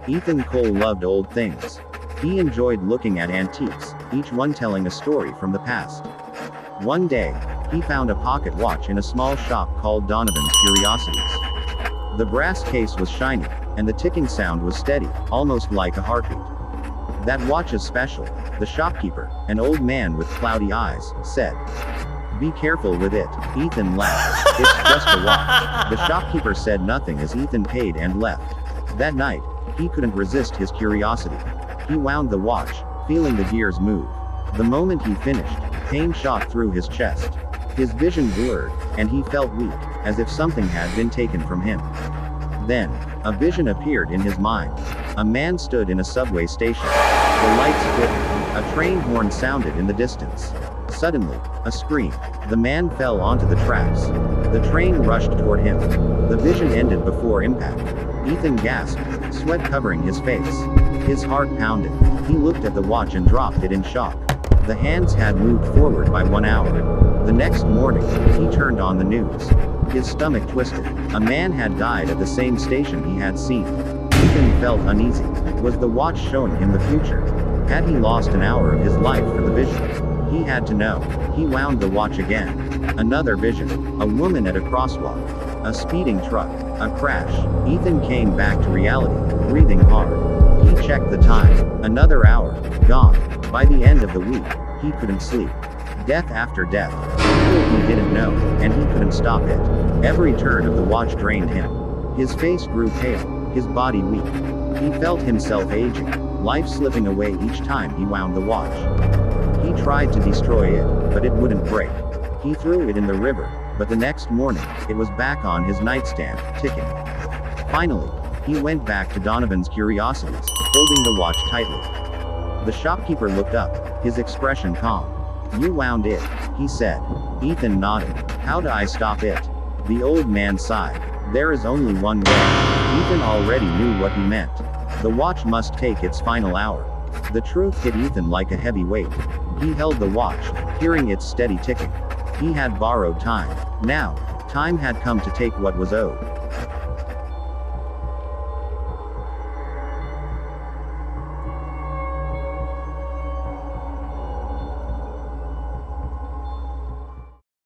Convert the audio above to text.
Ethan Cole loved old things. He enjoyed looking at antiques, each one telling a story from the past. One day, he found a pocket watch in a small shop called Donovan's Curiosities. The brass case was shiny, and the ticking sound was steady, almost like a heartbeat. "That watch is special," the shopkeeper, an old man with cloudy eyes, said. "Be careful with it," Ethan laughed. "It's just a watch." The shopkeeper said nothing as Ethan paid and left. That night, he couldn't resist his curiosity. He wound the watch, feeling the gears move. The moment he finished, pain shot through his chest. His vision blurred, and he felt weak, as if something had been taken from him. Then, a vision appeared in his mind. A man stood in a subway station. The lights flickered. A train horn sounded in the distance. Suddenly, a scream. The man fell onto the tracks. The train rushed toward him. The vision ended before impact. Ethan gasped, sweat covering his face. His heart pounded. He looked at the watch and dropped it in shock. The hands had moved forward by 1 hour. The next morning, he turned on the news. His stomach twisted. A man had died at the same station he had seen. Ethan felt uneasy. Was the watch showing him the future? Had he lost an hour of his life for the vision? He had to know. He wound the watch again. Another vision. A woman at a crosswalk. A speeding truck. A crash. Ethan came back to reality, breathing hard. He checked the time. Another hour. Gone. By the end of the week, he couldn't sleep. Death after death. People he didn't know, and he couldn't stop it. Every turn of the watch drained him. His face grew pale, his body weak. He felt himself aging, life slipping away each time he wound the watch. He tried to destroy it, but it wouldn't break. He threw it in the river, but the next morning, it was back on his nightstand, ticking. Finally, he went back to Donovan's Curiosities, holding the watch tightly. The shopkeeper looked up, his expression calm. "You wound it," he said. Ethan nodded. "How do I stop it?" The old man sighed. "There is only one way." Ethan already knew what he meant. The watch must take its final hour. The truth hit Ethan like a heavy weight. He held the watch, hearing its steady ticking. He had borrowed time. Now, time had come to take what was owed.